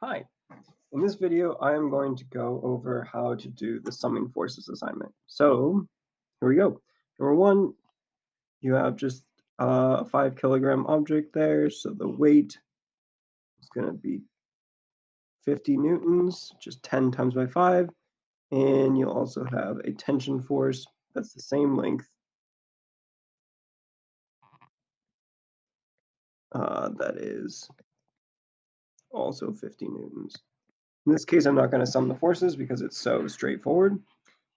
Hi, in this video I am going to go over how to do the summing forces assignment. So here we go. Number one, you have just a 5 kilogram object there, so the weight is going to be 50 newtons, just 10 times by 5, and you'll also have a tension force that's the same length, that is also 50 newtons. In this case, I'm not going to sum the forces because it's so straightforward,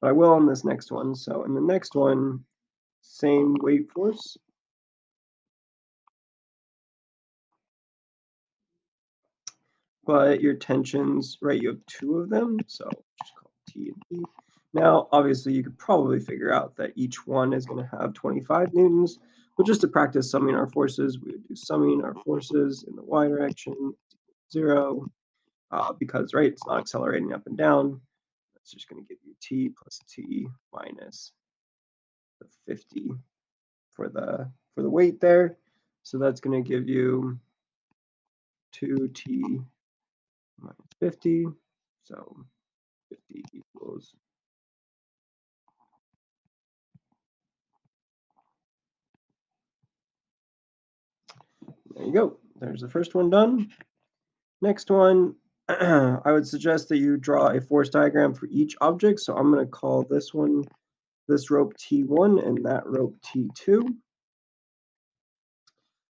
but I will on this next one. So in the next one, same weight force, but your tensions, right, you have two of them, so just call it T and P. Now, obviously, you could probably figure out that each one is going to have 25 newtons, but just to practice summing our forces, we would do summing our forces in the y direction, 0, because, right, it's not accelerating up and down. That's just going to give you T plus T minus the 50 for the weight there. So that's going to give you 2T minus 50, so 50 equals, there you go. There's the first one done. Next one, I would suggest that you draw a force diagram for each object. So I'm going to call this one, this rope T1 and that rope T2.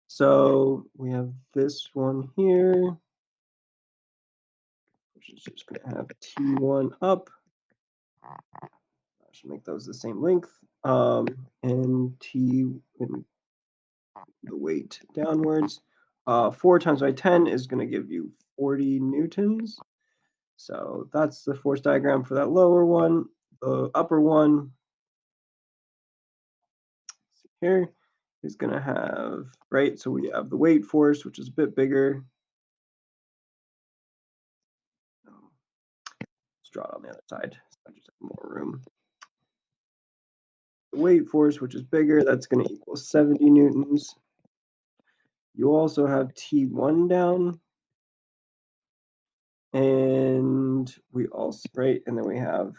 So we have this one here, which is just going to have T1 up. I should make those the same length. And T and the weight downwards. 4 times by 10 is going to give you 40 newtons. So that's the force diagram for that lower one. The upper one here is going to have, right, so we have the weight force, which is a bit bigger. Let's draw it on the other side, so I just have more room. The weight force, which is bigger, that's going to equal 70 newtons. You also have T1 down. And we also, right, and then we have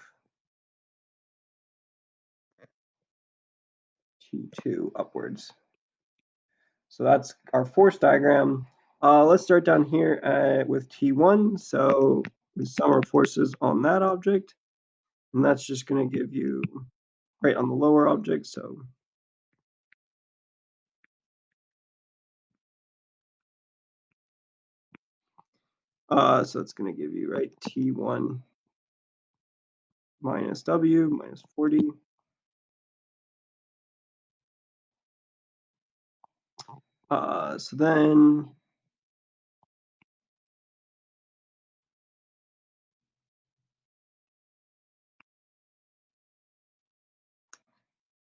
T2 upwards. So that's our force diagram. Let's start down here with T1. So we sum our forces on that object, and that's just going to give you, right, on the lower object. So it's going to give you, right, T1 minus W minus 40. So then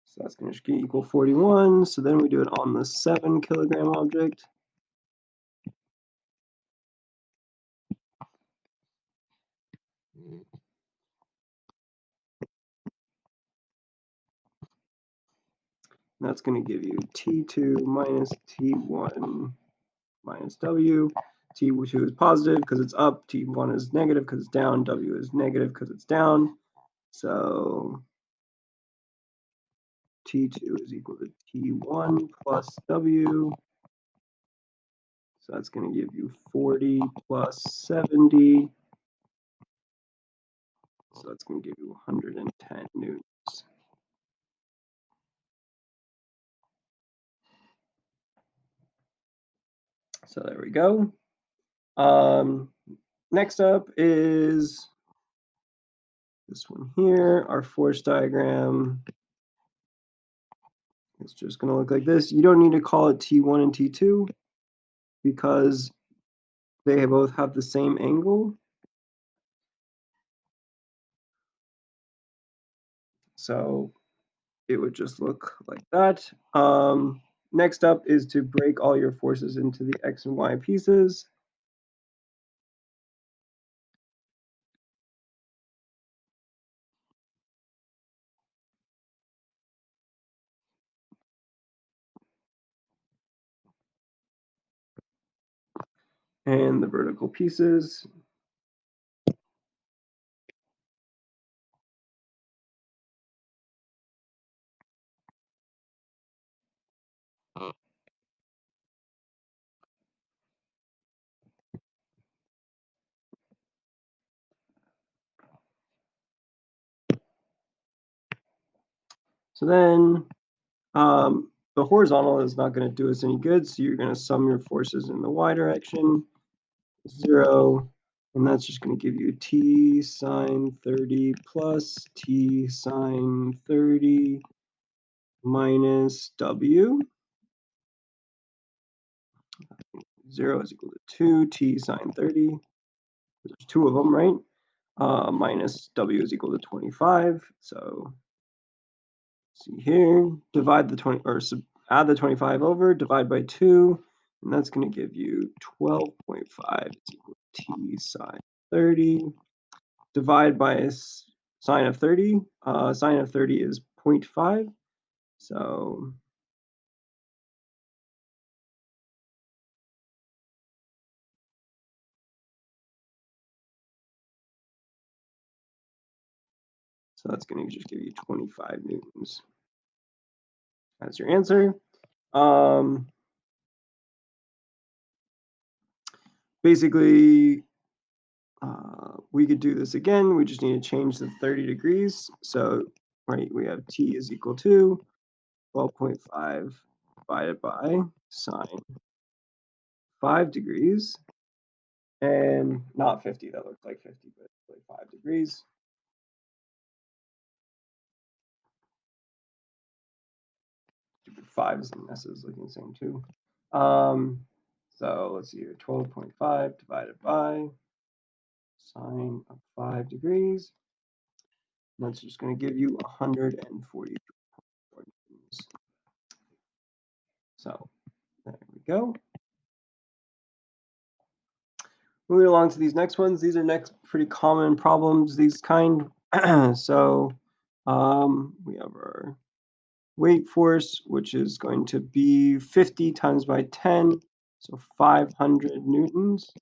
so that's going to equal 41. So then we do it on the 7 kilogram object. That's going to give you T2 minus T1 minus W. T2 is positive because it's up, T1 is negative because it's down, W is negative because it's down. So T2 is equal to T1 plus W. So that's going to give you 40 plus 70. So that's going to give you 110 newtons. So there we go. Next up is this one here, our force diagram. It's just going to look like this. You don't need to call it T1 and T2 because they both have the same angle. So it would just look like that. Next up is to break all your forces into the X and Y pieces. and the vertical pieces. So then the horizontal is not going to do us any good, so you're going to sum your forces in the y direction, 0, and that's just going to give you t sine 30 plus t sine 30 minus w. 0 is equal to 2 t sine 30. There's two of them, right? Minus w is equal to 25. So see here, divide the 20 or add the 25 over, divide by 2, and that's going to give you 12.5 is equal to t sine 30. Divide by sine of 30. Sine of 30 is 0.5. So that's going to just give you 25 newtons. That's your answer. Basically, we could do this again. We just need to change the 30 degrees. So, right, we have t is equal to 12.5 divided by sine 5 degrees. And not 50, that looks like 50, but like 5 degrees. Stupid 5s and s's looking the same too. So let's see here, 12.5 divided by sine of 5 degrees. That's just going to give you 140 newtons. So there we go. Moving along to these next ones. These are next pretty common problems, these kind. So we have our weight force, which is going to be 50 times by 10, so 500 newtons.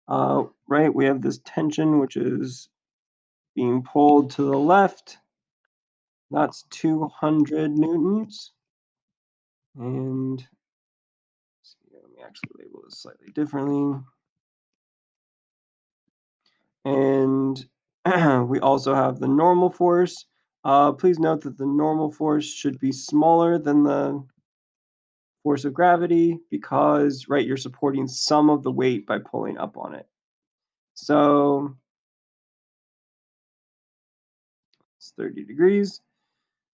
Right, we have this tension, which is being pulled to the left. That's 200 newtons. And let me actually label this slightly differently. And we also have the normal force. Please note that the normal force should be smaller than the force of gravity because, right, you're supporting some of the weight by pulling up on it. So it's 30 degrees.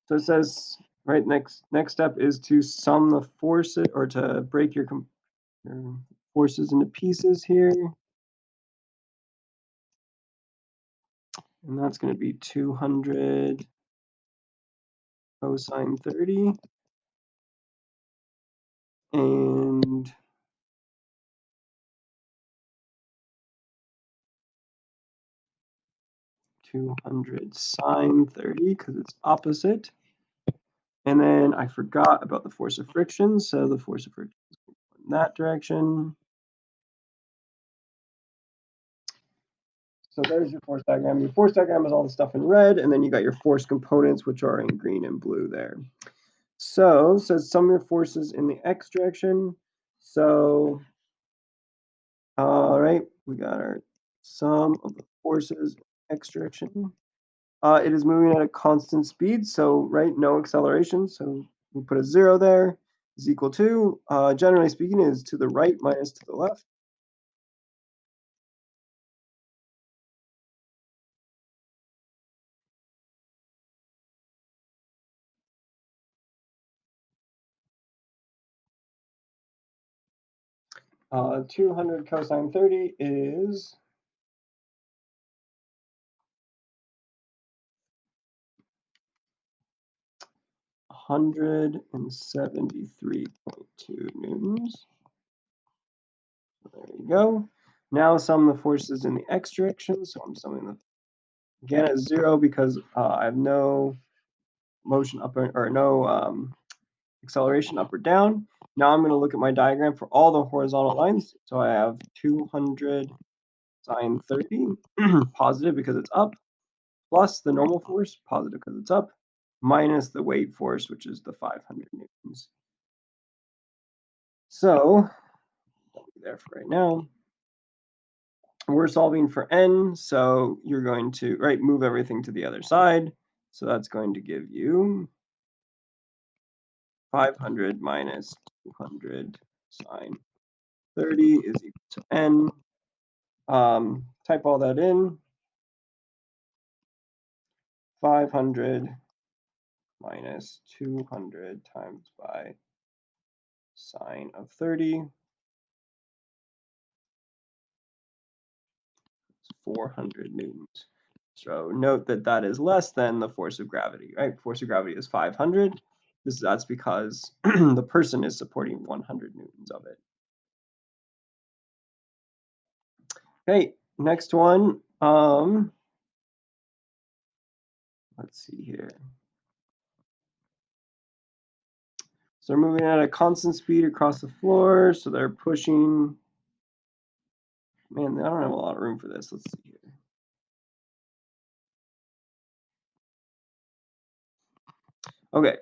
So it says, right, next step is to sum the forces or to break your forces into pieces here. And that's going to be 200 cosine 30 and 200 sine 30 because it's opposite. And then I forgot about the force of friction. So the force of friction is in that direction. So there's your force diagram. Your force diagram is all the stuff in red, and then you got your force components, which are in green and blue there. So it says sum your forces in the x direction. So, all right, we got our sum of the forces x direction. It is moving at a constant speed, so right, no acceleration. So we put a 0 there is equal to, generally speaking, is to the right minus to the left. Uh, 200 cosine 30 is 173.2 newtons. There you go. Now sum the forces in the x direction. So I'm summing them again at 0 because I have no motion up or no acceleration up or down. Now I'm going to look at my diagram for all the horizontal lines. So I have 200 sine 30, positive because it's up, plus the normal force, positive because it's up, minus the weight force, which is the 500 newtons. So, that'll be there for right now. We're solving for n, so you're going to, move everything to the other side. So that's going to give you 500 minus 200 sine 30 is equal to n. Type all that in. 500 minus 200 times by sine of 30 is 400 newtons. So note that that is less than the force of gravity, right? Force of gravity is 500. That's because the person is supporting 100 newtons of it. Okay, next one. Let's see here. So they're moving at a constant speed across the floor. So they're pushing. Man, I don't have a lot of room for this. Let's see here. Okay.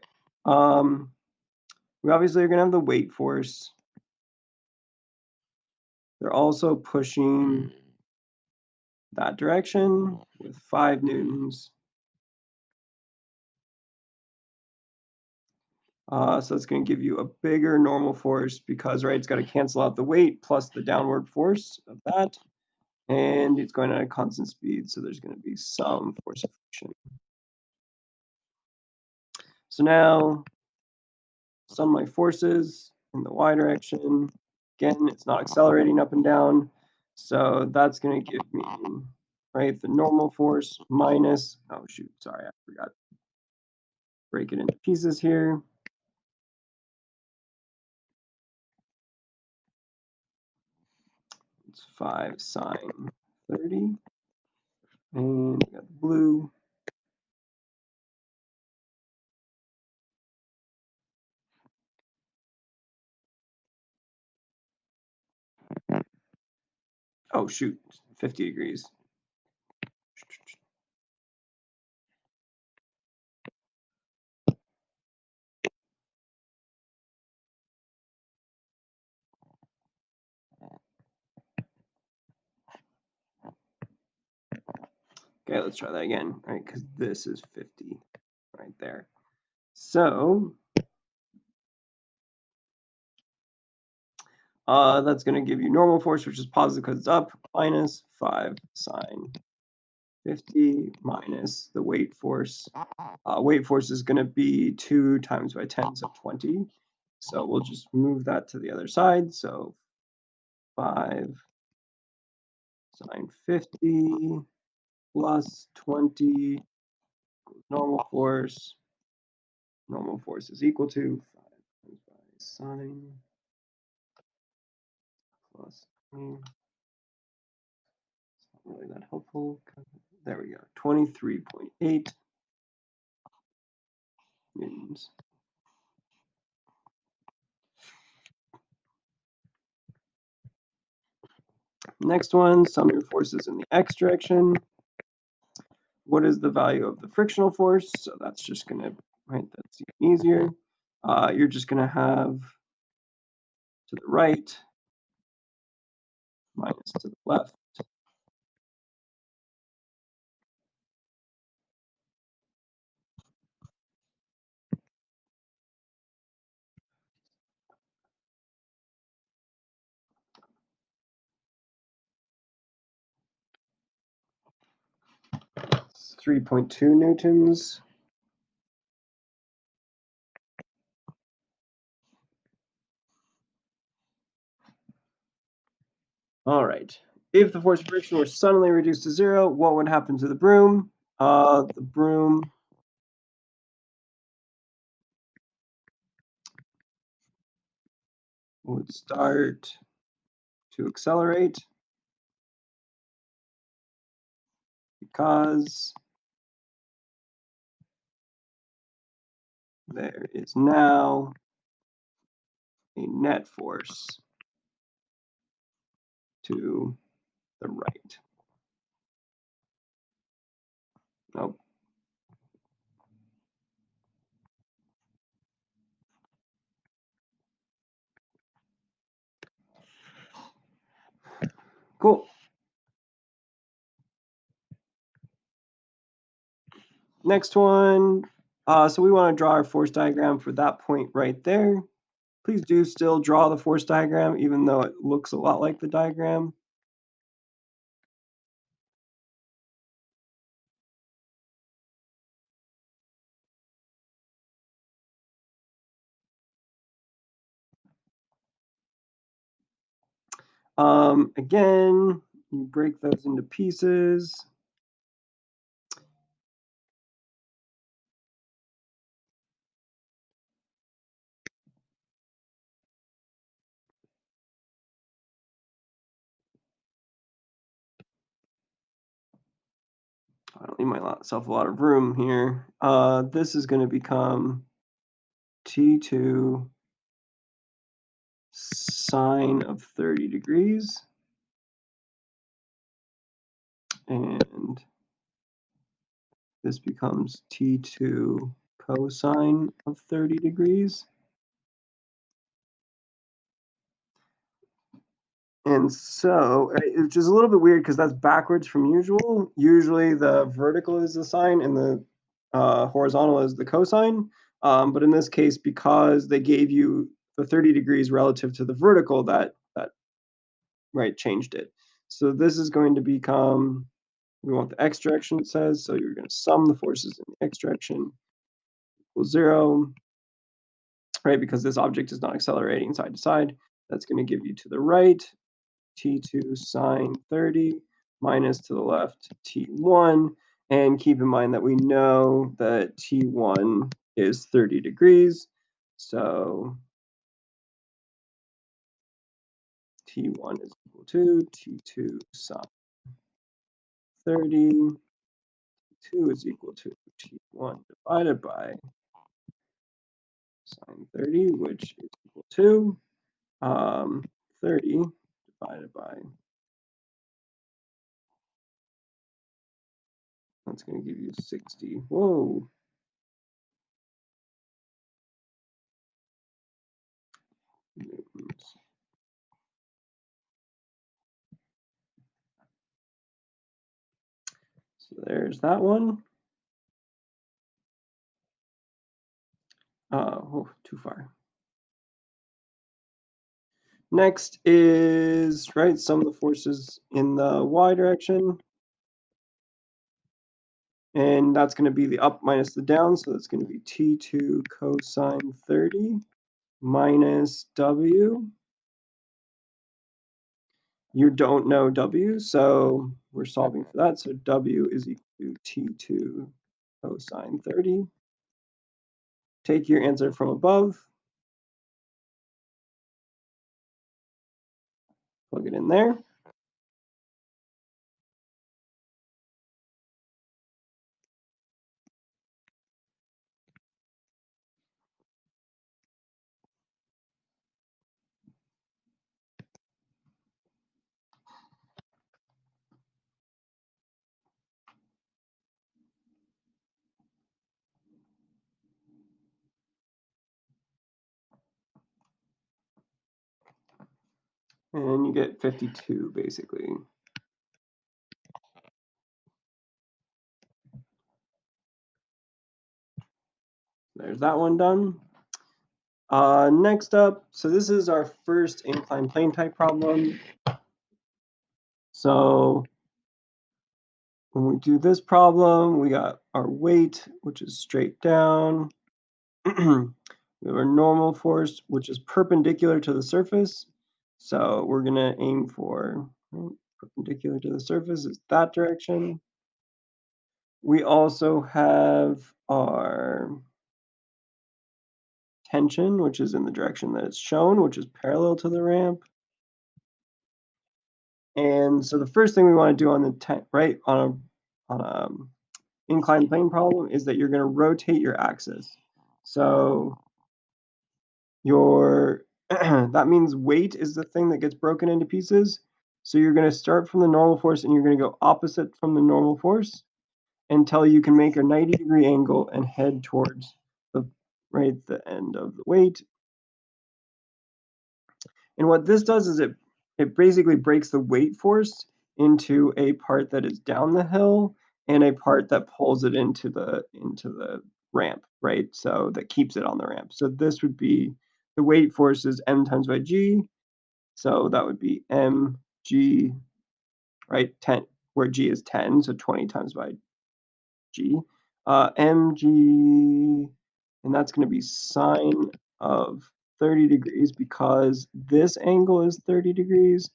We obviously are going to have the weight force. They're also pushing that direction with 5 newtons. So it's going to give you a bigger normal force because, it's got to cancel out the weight plus the downward force of that. And it's going at a constant speed, so there's going to be some force of friction. So now, sum my forces in the y direction. Again, it's not accelerating up and down, so that's going to give me, the normal force minus, oh shoot, sorry, I forgot to break it into pieces here. It's 5 sine 30, and we got the blue. Oh shoot, 50 degrees. Okay, let's try that again, because this is 50 right there. So that's going to give you normal force, which is positive because it's up, minus 5 sine 50 minus the weight force. Weight force is going to be 2 times by 10, so 20. So we'll just move that to the other side. So 5 sine 50 plus 20 normal force. Normal force is equal to 5 times by sine plus 20. It's not really that helpful. There we go. 23.8 newtons. Next one, sum your forces in the x direction. What is the value of the frictional force? So that's just going to, that's even easier. You're just going to have to the right minus to the left. It's 3.2 newtons. All right. If the force of friction were suddenly reduced to 0, what would happen to the broom? The broom would start to accelerate because there is now a net force to the right. Nope. Cool. Next one. So we want to draw our force diagram for that point right there. Please do still draw the force diagram, even though it looks a lot like the diagram. Again, you break those into pieces. I don't leave myself a lot of room here. This is going to become T2 sine of 30 degrees. And this becomes T2 cosine of 30 degrees. And so, which is a little bit weird because that's backwards from usual. Usually the vertical is the sine and the horizontal is the cosine. But in this case, because they gave you the 30 degrees relative to the vertical, that right changed it. So this is going to become, we want the x direction, it says, so you're going to sum the forces in the x direction equals 0, right? Because this object is not accelerating side to side. That's going to give you to the right T2 sine 30 minus to the left T1. And keep in mind that we know that T1 is 30 degrees. So T1 is equal to T2 sine 30. T2 is equal to T1 divided by sine 30, which is equal to 30 divided by, that's going to give you 60. Whoa. Newtons. So there's that one. Oh, too far. Next is, right, sum of the forces in the y direction. And that's going to be the up minus the down. So that's going to be T2 cosine 30 minus W. You don't know W, so we're solving for that. So W is equal to T2 cosine 30. Take your answer from above, plug it in there. And you get 52, basically. There's that one done. Next up, so this is our first inclined plane type problem. So when we do this problem, we got our weight, which is straight down. We have our normal force, which is perpendicular to the surface. So we're going to aim for perpendicular to the surface is that direction. We also have our tension, which is in the direction that it's shown, which is parallel to the ramp. And so the first thing we want to do on the right on a inclined plane problem is that you're going to rotate your axis. So your that means weight is the thing that gets broken into pieces. So you're going to start from the normal force and you're going to go opposite from the normal force until you can make a 90-degree angle and head towards the the end of the weight. And what this does is it basically breaks the weight force into a part that is down the hill and a part that pulls it into the ramp, right? So that keeps it on the ramp. So this would be the weight force is m times by g. So that would be mg, right? 10, where g is 10, so 20 times by g. Mg, and that's going to be sine of 30 degrees because this angle is 30 degrees.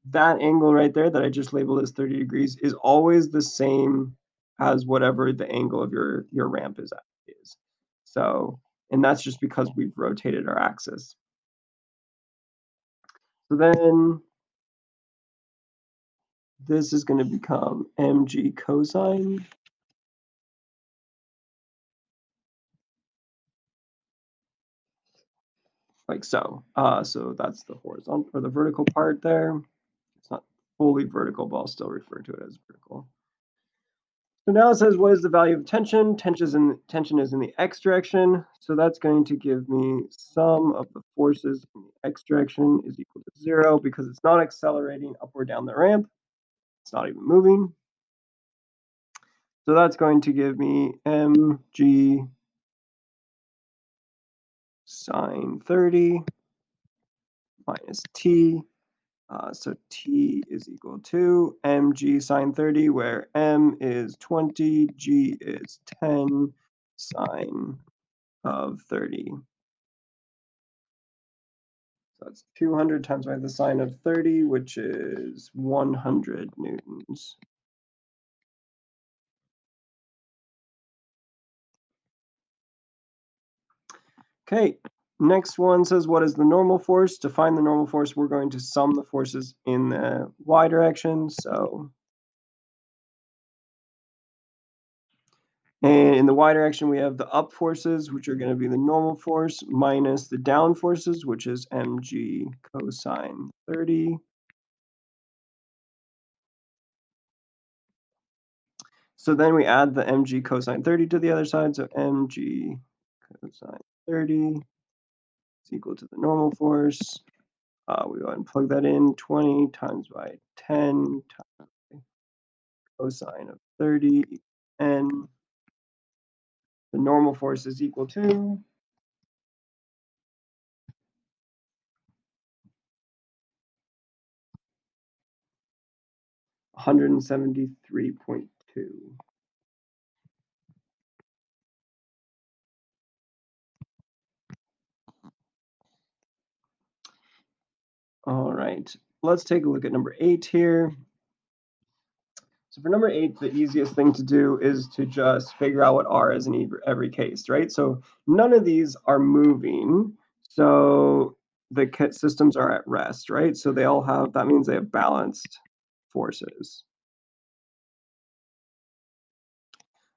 That angle right there that I just labeled as 30 degrees is always the same as whatever the angle of your ramp is. So, and that's just because we've rotated our axis. So then this is going to become mg cosine, like so. So that's the horizontal or the vertical part there. It's not fully vertical, but I'll still refer to it as vertical. So now it says, what is the value of tension? Tension is in the x direction. So that's going to give me sum of the forces in the x direction is equal to 0 because it's not accelerating up or down the ramp. It's not even moving. So that's going to give me mg sine 30 minus t. So t is equal to mg sine 30, where m is 20, g is 10 sine of 30. So that's 200 times by the sine of 30, which is 100 newtons. Okay, next one says, what is the normal force? To find the normal force, we're going to sum the forces in the y direction. So, and in the y direction, we have the up forces, which are going to be the normal force, minus the down forces, which is mg cosine 30. So then we add the mg cosine 30 to the other side. So mg cosine 30 is equal to the normal force. We go ahead and plug that in, 20 times by 10 times cosine of 30, and the normal force is equal to 173.2. All right, let's take a look at number 8 here. So for number 8, the easiest thing to do is to just figure out what R is in every case, right? So none of these are moving, so the systems are at rest, right? So they all have, that means they have balanced forces.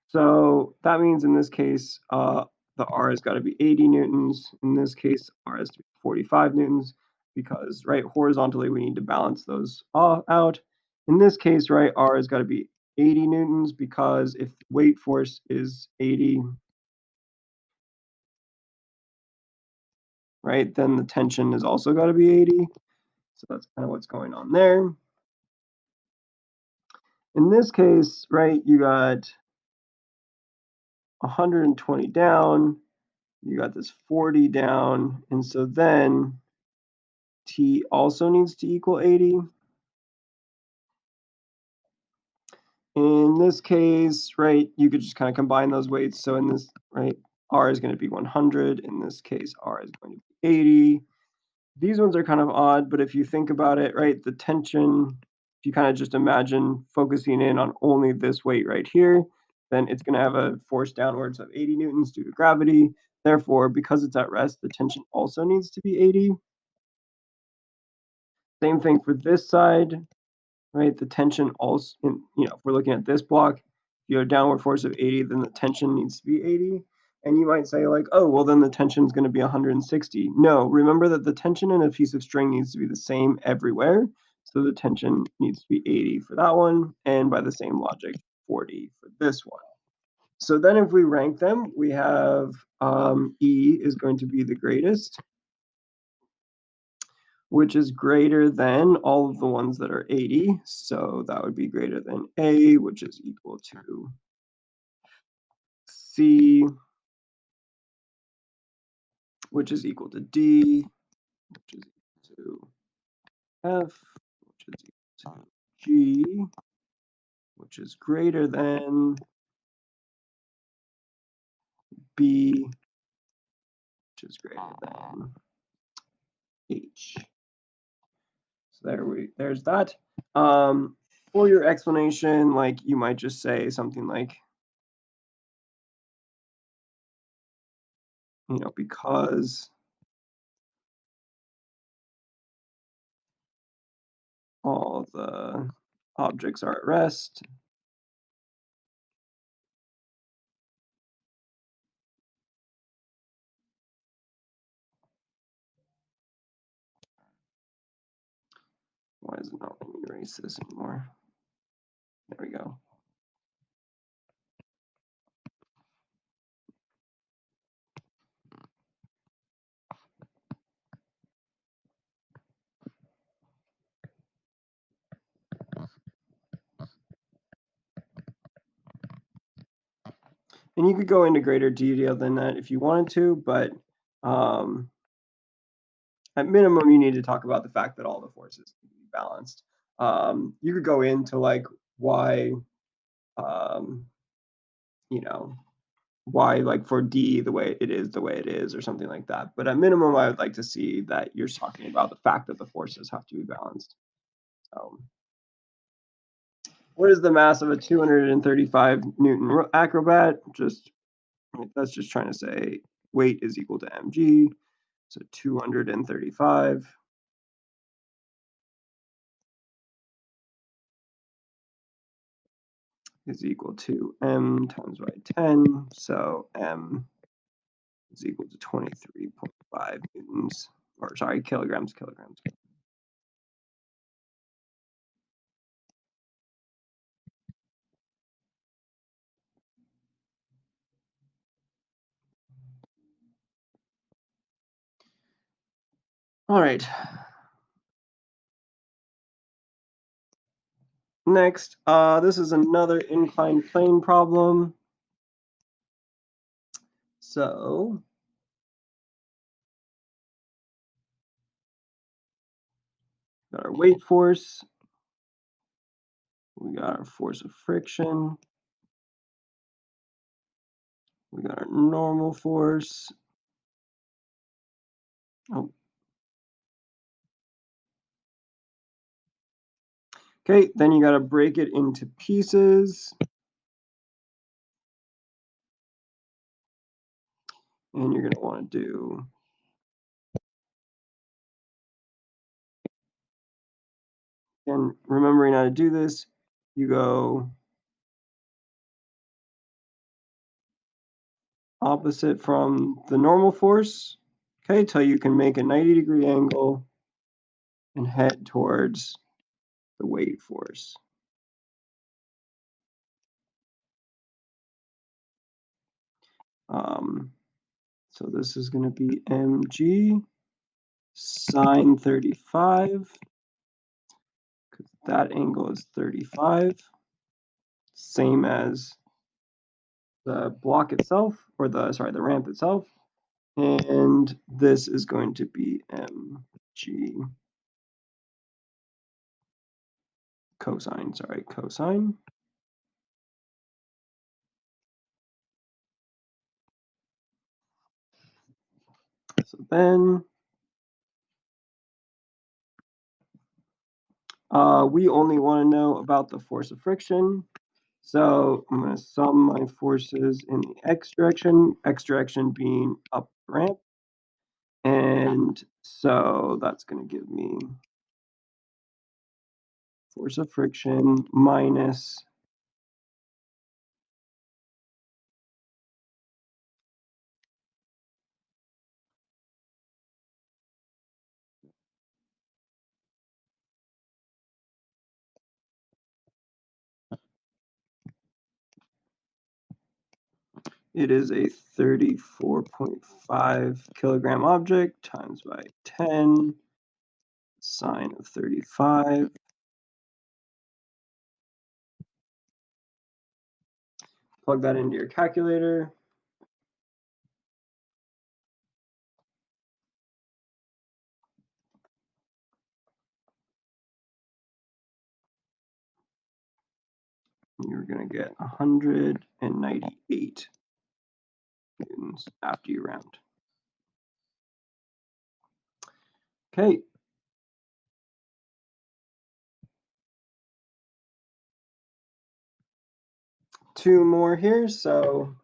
So that means in this case, the R has got to be 80 newtons. In this case, R has to be 45 newtons because, right, horizontally, we need to balance those out. In this case, right, R has got to be 80 newtons because if weight force is 80, right, then the tension has also got to be 80. So that's kind of what's going on there. In this case, right, you got 120 down, you got this 40 down, and so then T also needs to equal 80. In this case, right, you could just kind of combine those weights. So in this, right, R is going to be 100. In this case, R is going to be 80. These ones are kind of odd, but if you think about it, right, the tension, if you kind of just imagine focusing in on only this weight right here, then it's going to have a force downwards of 80 newtons due to gravity. Therefore, because it's at rest, the tension also needs to be 80. Same thing for this side, right? The tension also, if we're looking at this block, if you have a downward force of 80, then the tension needs to be 80. And you might say like, "Oh, well, then the tension is gonna be 160." No, remember that the tension in a piece of string needs to be the same everywhere. So the tension needs to be 80 for that one, and by the same logic, 40 for this one. So then if we rank them, we have E is going to be the greatest, which is greater than all of the ones that are 80. So that would be greater than A, which is equal to C, which is equal to D, which is equal to F, which is equal to G, which is greater than B, which is greater than H. So there's that. For your explanation, like you might just say something like, because all the objects are at rest, why is it not letting me erase this anymore? There we go. And you could go into greater detail than that if you wanted to, but at minimum, you need to talk about the fact that all the forces need to be balanced. You could go into like why, um, you know, why like for D the way it is or something like that. But at minimum, I would like to see that you're talking about the fact that the forces have to be balanced. What is the mass of a 235 Newton acrobat? That's just trying to say weight is equal to mg. So 235 is equal to m times by 10. So m is equal to 23.5 newtons, or sorry, kilograms. All right. Next, this is another inclined plane problem. So got our weight force, we got our force of friction, we got our normal force. Oh. Okay, then you got to break it into pieces. And you're going to want to do and remembering how to do this, you go opposite from the normal force, okay, till you can make a 90-degree angle and head towards the weight force. So this is going to be mg sine 35, because that angle is 35, same as the block itself, or the ramp itself. And this is going to be mg cosine. So then we only want to know about the force of friction. So I'm going to sum my forces in the x direction being up ramp. And so that's going to give me force of friction minus It is a 34.5 kilogram object times by 10 sine of 35. Plug that into your calculator. You're going to get 198 newtons after you round. Okay. Two more here. So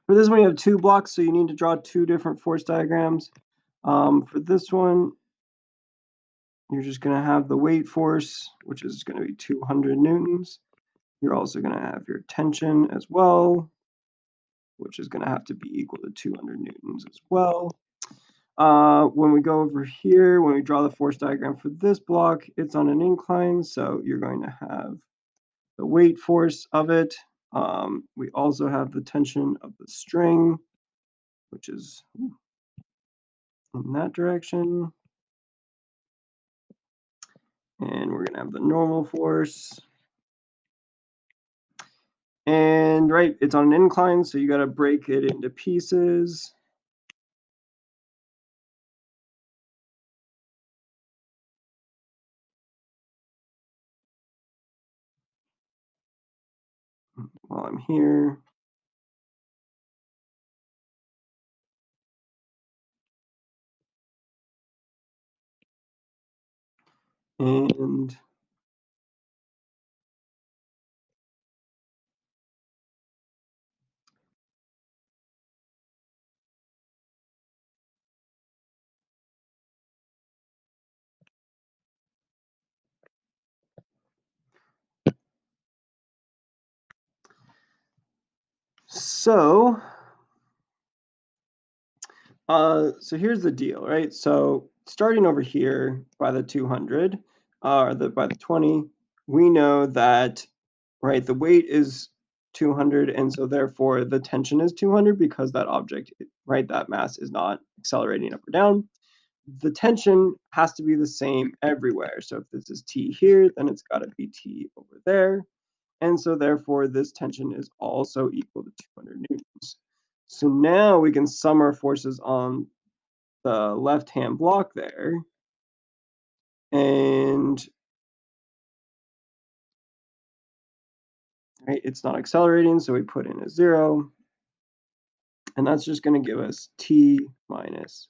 for this one, you have two blocks, so you need to draw two different force diagrams. For this one, you're just going to have the weight force, which is going to be 200 newtons. You're also going to have your tension as well, which is going to have to be equal to 200 newtons as well. When we go over here, when we draw the force diagram for this block, it's on an incline, so you're going to have the weight force of it. We also have the tension of the string, which is in that direction. And we're going to have the normal force. And right, it's on an incline, so you got to break it into pieces. While I'm here. And so here's the deal, right? So starting over here by the 200, by the 20, we know that, right, the weight is 200, and so therefore the tension is 200 because that object, right, that mass is not accelerating up or down. The tension has to be the same everywhere. So if this is T here, then it's got to be T over there. And so therefore this tension is also equal to 200 newtons. So now we can sum our forces on the left-hand block there. And right, it's not accelerating, so we put in a 0. And that's just going to give us T minus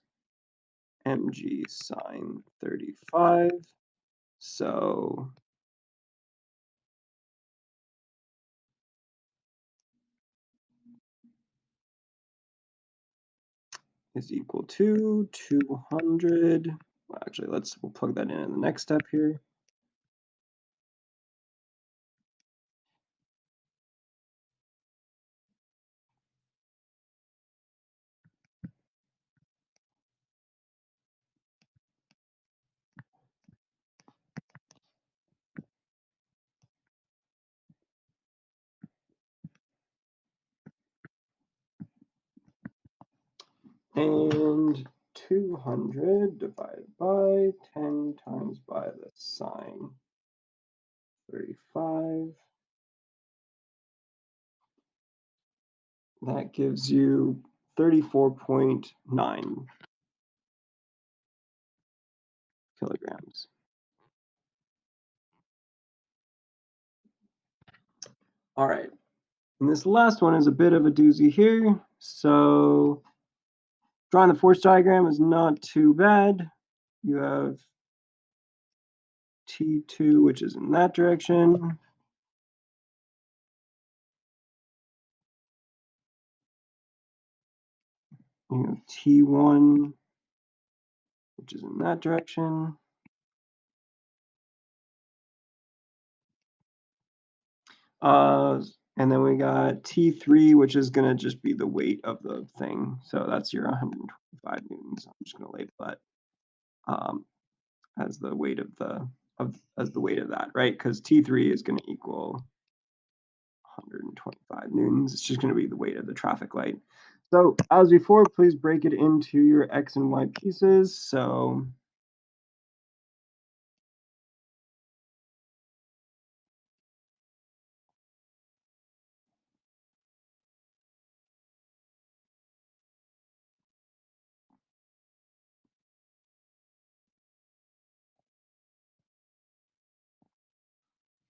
mg sine 35. So is equal to 200. Well, actually, we'll plug that in the next step here. And 200 divided by 10 times by the sine 35. That gives you 34.9 kilograms. All right. And this last one is a bit of a doozy here. So drawing the force diagram is not too bad. You have T2, which is in that direction. You have T1, which is in that direction. And then we got T3, which is going to just be the weight of the thing. So that's your 125 newtons. I'm just going to label that as the weight of that, right? Because T3 is going to equal 125 newtons. It's just going to be the weight of the traffic light. So as before, please break it into your X and Y pieces. So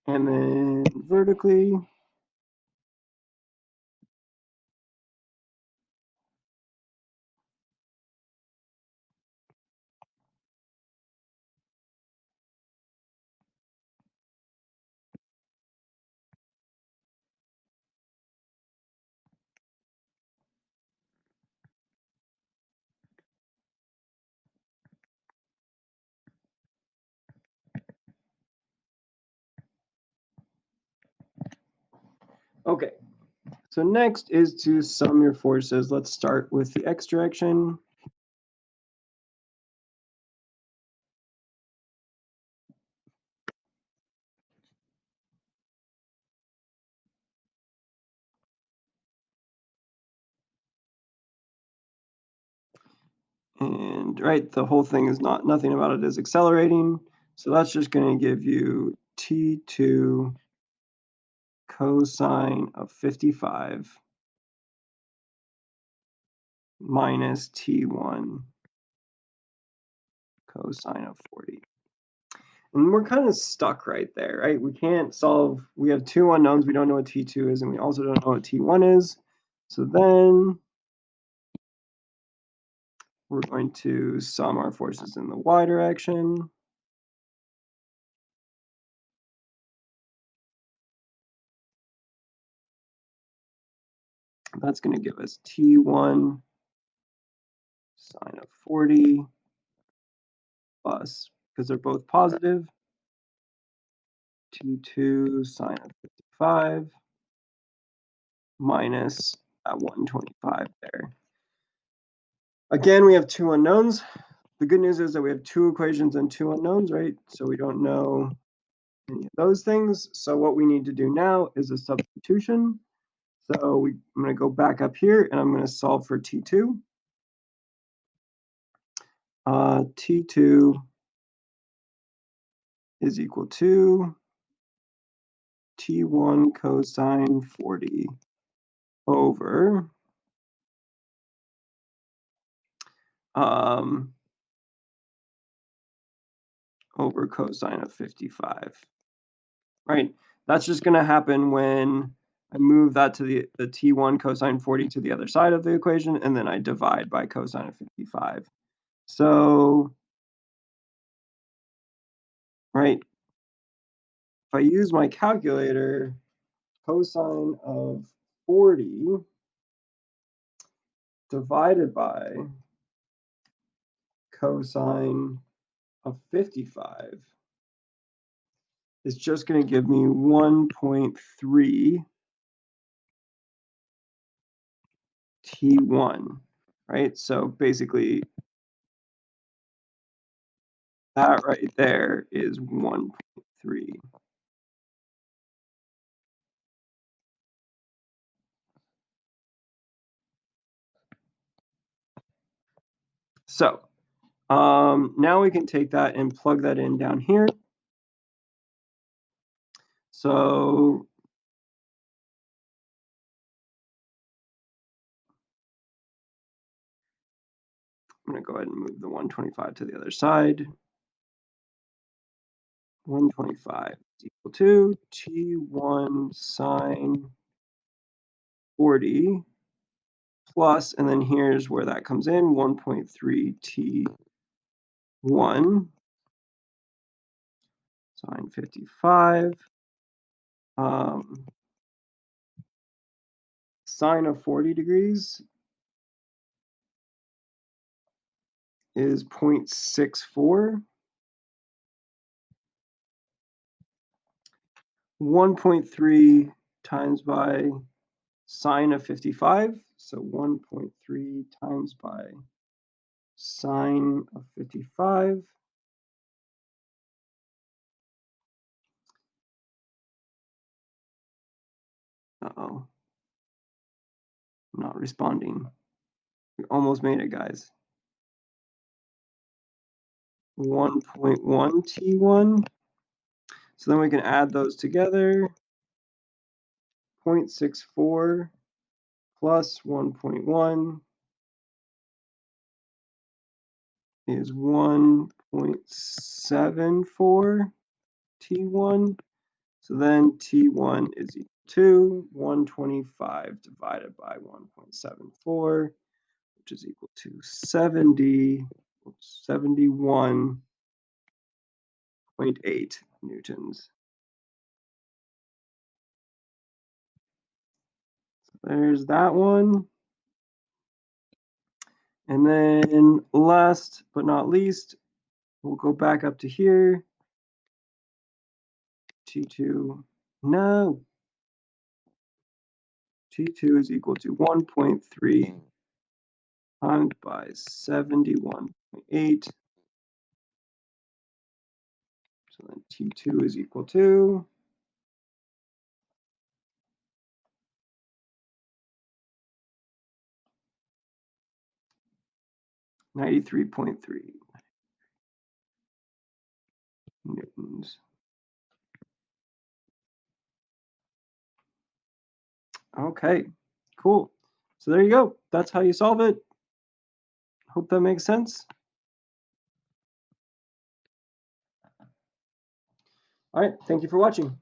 and then vertically. Okay, so next is to sum your forces. Let's start with the X direction. And right, the whole thing is nothing about it is accelerating. So that's just going to give you T2 cosine of 55 minus T1 cosine of 40. And we're kind of stuck right there, right? We can't solve, we have two unknowns. We don't know what T2 is, and we also don't know what T1 is. So then we're going to sum our forces in the Y direction. That's going to give us T1 sine of 40 plus, because they're both positive, T2 sine of 55 minus that 125 there. Again, we have two unknowns. The good news is that we have two equations and two unknowns, right? So we don't know any of those things. So what we need to do now is a substitution. So I'm going to go back up here and I'm going to solve for T2. T2 is equal to T1 cosine 40 over over cosine of 55, right? That's just going to happen when I move that to the T1 cosine 40 to the other side of the equation, and then I divide by cosine of 55. So, right, if I use my calculator, cosine of 40 divided by cosine of 55 is just going to give me 1.3 T1, right? So basically, that right there is 1.3. So now we can take that and plug that in down here. So I'm going to go ahead and move the 125 to the other side. 125 is equal to T1 sine 40 plus, and then here's where that comes in, 1.3 T1 sine 55. Sine of 40 degrees is 0.64. 1.3 times by sine of 55. So 1.3 times by sine of 55. Uh-oh. I'm not responding. We almost made it, guys. 1.1 T1. So then we can add those together. 0.64 plus 1.1 is 1.74 T1. So then T1 is equal to 125 divided by 1.74, which is equal to 71.8 newtons. So there's that one. And then last but not least, we'll go back up to here. T2, no. T2 is equal to 1.3 times by 71.8. So then T2 is equal to 93.3 newtons. Okay, cool. So there you go. That's how you solve it. Hope that makes sense. All right, thank you for watching.